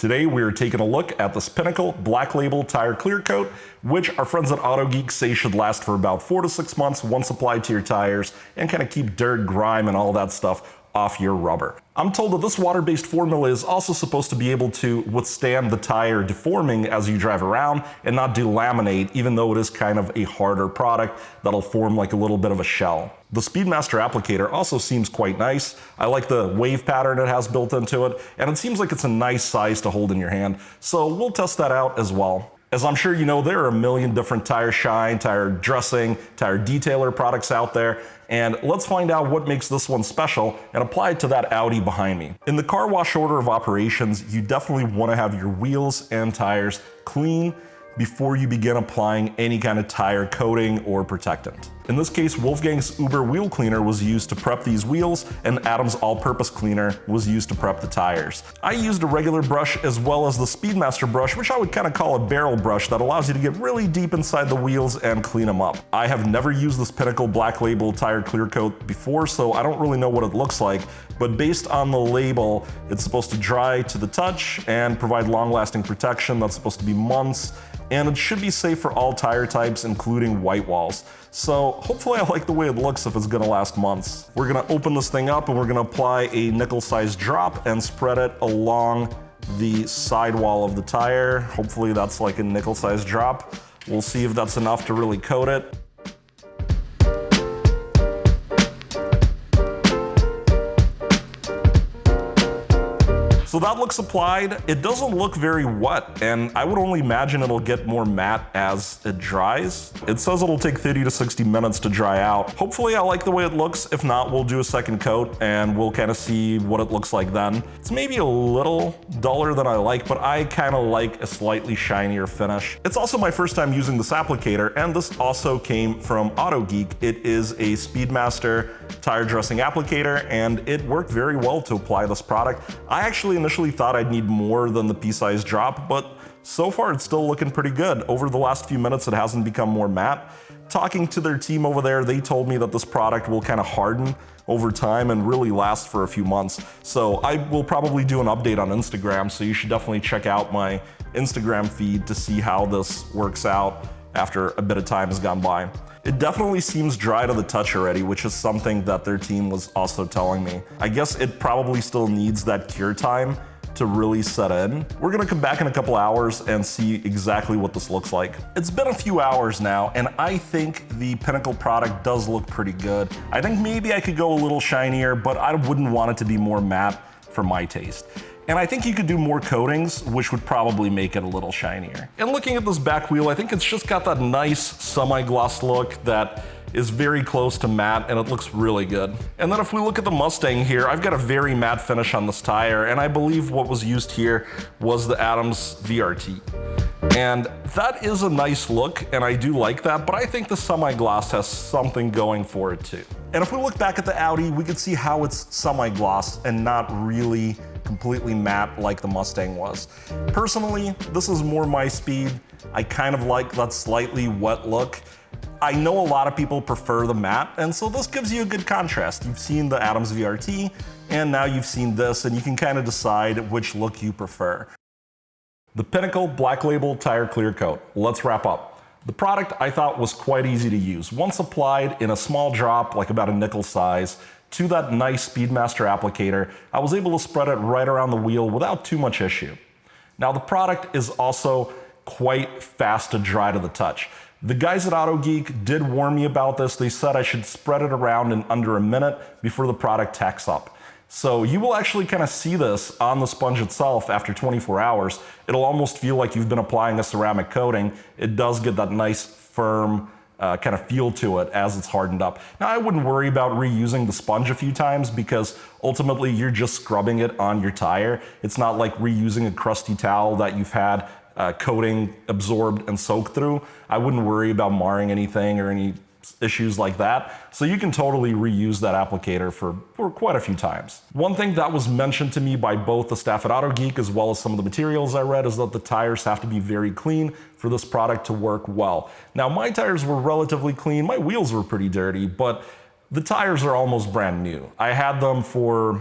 Today we are taking a look at this Pinnacle Black Label Tire Clear Coat, which our friends at AutoGeek say should last for about 4 to 6 months once applied to your tires and kind of keep dirt, grime, and all that stuff off your rubber. I'm told that this water-based formula is also supposed to be able to withstand the tire deforming as you drive around and not delaminate, even though it is kind of a harder product that'll form like a little bit of a shell. The Speedmaster applicator also seems quite nice. I like the wave pattern it has built into it, and it seems like it's a nice size to hold in your hand, so we'll test that out as well. As I'm sure you know, there are a million different tire shine, tire dressing, tire detailer products out there, and let's find out what makes this one special and apply it to that Audi behind me. In the car wash order of operations, you definitely want to have your wheels and tires clean before you begin applying any kind of tire coating or protectant. In this case, Wolfgang's Uber wheel cleaner was used to prep these wheels, and Adam's all-purpose cleaner was used to prep the tires. I used a regular brush as well as the Speedmaster brush, which I would kind of call a barrel brush that allows you to get really deep inside the wheels and clean them up. I have never used this Pinnacle Black Label Tire Clear Coat before, so I don't really know what it looks like, but based on the label, it's supposed to dry to the touch and provide long-lasting protection that's supposed to be months, and it should be safe for all tire types, including white walls. So hopefully I like the way it looks if it's gonna last months. We're gonna open this thing up and we're gonna apply a nickel-sized drop and spread it along the sidewall of the tire. Hopefully that's like a nickel-sized drop. We'll see if that's enough to really coat it. So that looks applied. It doesn't look very wet, and I would only imagine it'll get more matte as it dries. It says it'll take 30 to 60 minutes to dry out. Hopefully I like the way it looks. If not, we'll do a second coat and we'll kind of see what it looks like then. It's maybe a little duller than I like, but I kind of like a slightly shinier finish. It's also my first time using this applicator, and this also came from AutoGeek. It is a Speedmaster tire dressing applicator, and it worked very well to apply this product. I actually initially thought I'd need more than the pea-sized drop, but so far it's still looking pretty good. Over the last few minutes, it hasn't become more matte. Talking to their team over there, they told me that this product will kind of harden over time and really last for a few months. So I will probably do an update on Instagram, so you should definitely check out my Instagram feed to see how this works out after a bit of time has gone by. It definitely seems dry to the touch already, which is something that their team was also telling me. I guess it probably still needs that cure time to really set in. We're gonna come back in a couple hours and see exactly what this looks like. It's been a few hours now, and I think the Pinnacle product does look pretty good. I think maybe I could go a little shinier, but I wouldn't want it to be more matte for my taste. And I think you could do more coatings, which would probably make it a little shinier. And looking at this back wheel, I think it's just got that nice semi-gloss look that is very close to matte, and it looks really good. And then if we look at the Mustang here, I've got a very matte finish on this tire, and I believe what was used here was the Adams VRT. And that is a nice look, and I do like that, but I think the semi-gloss has something going for it too. And if we look back at the Audi, we can see how it's semi-gloss and not really completely matte like the Mustang was. Personally, this is more my speed. I kind of like that slightly wet look. I know a lot of people prefer the matte, and so this gives you a good contrast. You've seen the Adams VRT, and now you've seen this, and you can kind of decide which look you prefer. The Pinnacle Black Label Tire Clear Coat. Let's wrap up. The product I thought was quite easy to use. Once applied in a small drop, like about a nickel size, to that nice Speedmaster applicator, I was able to spread it right around the wheel without too much issue. Now the product is also quite fast to dry to the touch. The guys at AutoGeek did warn me about this. They said I should spread it around in under a minute before the product tacks up. So you will actually kind of see this on the sponge itself after 24 hours. It'll almost feel like you've been applying a ceramic coating. It does get that nice firm kind of feel to it as it's hardened up. Now I wouldn't worry about reusing the sponge a few times because ultimately you're just scrubbing it on your tire. It's not like reusing a crusty towel that you've had coating absorbed and soaked through. I wouldn't worry about marring anything or any issues like that. So you can totally reuse that applicator for quite a few times. One thing that was mentioned to me by both the staff at AutoGeek as well as some of the materials I read is that the tires have to be very clean for this product to work well. Now my tires were relatively clean, my wheels were pretty dirty, but the tires are almost brand new. I had them for,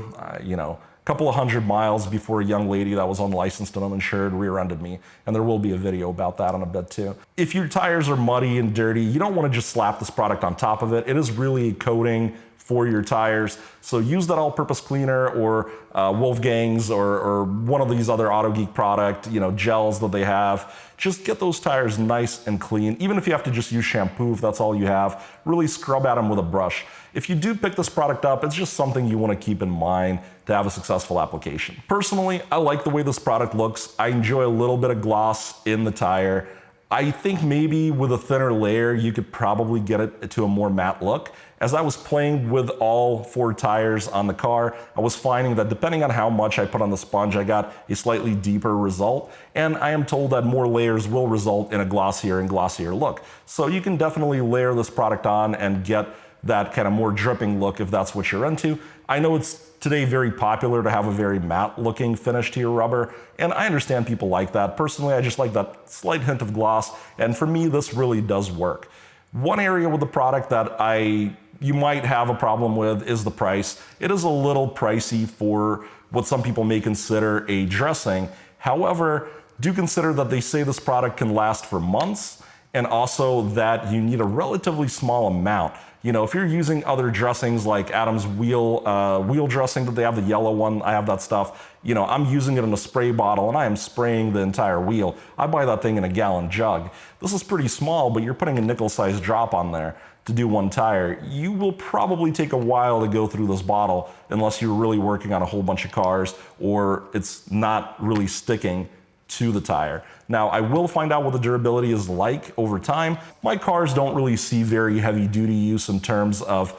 couple of 100 miles before a young lady that was unlicensed and uninsured rear-ended me, and there will be a video about that in a bit too. If your tires are muddy and dirty, you don't want to just slap this product on top of it. It is really a coating for your tires. So use that all-purpose cleaner or Wolfgang's or one of these other AutoGeek product, gels that they have. Just get those tires nice and clean. Even if you have to just use shampoo, if that's all you have, really scrub at them with a brush. If you do pick this product up, it's just something you want to keep in mind to have a successful application. Personally, I like the way this product looks. I enjoy a little bit of gloss in the tire. I think maybe with a thinner layer, you could probably get it to a more matte look. As I was playing with all 4 tires on the car, I was finding that depending on how much I put on the sponge, I got a slightly deeper result. And I am told that more layers will result in a glossier and glossier look. So you can definitely layer this product on and get that kind of more dripping look if that's what you're into. I know it's today very popular to have a very matte looking finish to your rubber, and I understand people like that. Personally, I just like that slight hint of gloss, and for me, this really does work. One area with the product that you might have a problem with is the price. It is a little pricey for what some people may consider a dressing. However, do consider that they say this product can last for months, and also that you need a relatively small amount. If you're using other dressings like Adam's wheel dressing that they have, the yellow one, I have that stuff. I'm using it in a spray bottle and I am spraying the entire wheel. I buy that thing in a gallon jug. This is pretty small, but you're putting a nickel-sized drop on there to do one tire. You will probably take a while to go through this bottle unless you're really working on a whole bunch of cars or it's not really sticking to the tire. Now, I will find out what the durability is like over time. My cars don't really see very heavy duty use in terms of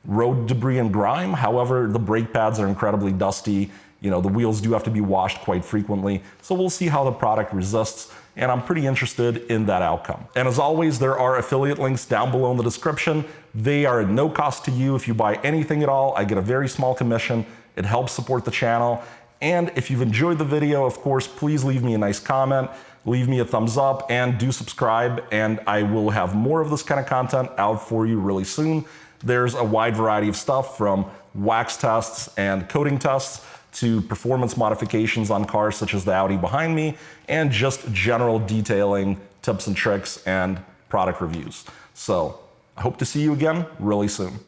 road debris and grime. However, the brake pads are incredibly dusty. The wheels do have to be washed quite frequently. So we'll see how the product resists, and I'm pretty interested in that outcome. And as always, there are affiliate links down below in the description. They are at no cost to you. If you buy anything at all, I get a very small commission. It helps support the channel. And if you've enjoyed the video, of course, please leave me a nice comment, leave me a thumbs up, and do subscribe, and I will have more of this kind of content out for you really soon. There's a wide variety of stuff from wax tests and coating tests to performance modifications on cars such as the Audi behind me, and just general detailing, tips and tricks, and product reviews. So I hope to see you again really soon.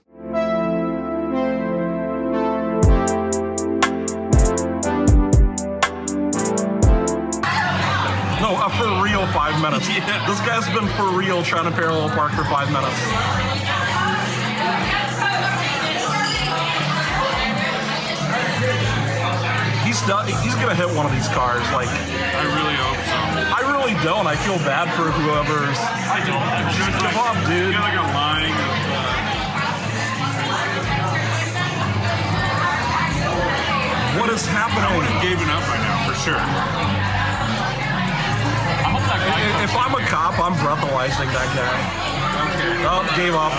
For real 5 minutes. Yeah. This guy's been for real trying to parallel park for 5 minutes. He's gonna hit one of these cars. Like, I really hope so. I really don't. I feel bad for whoever's. I don't. Just give up, dude. You got like a line of. What is happening? I would have given up by now for sure. If I'm a cop, I'm breathalyzing that guy. Okay. Oh, gave up.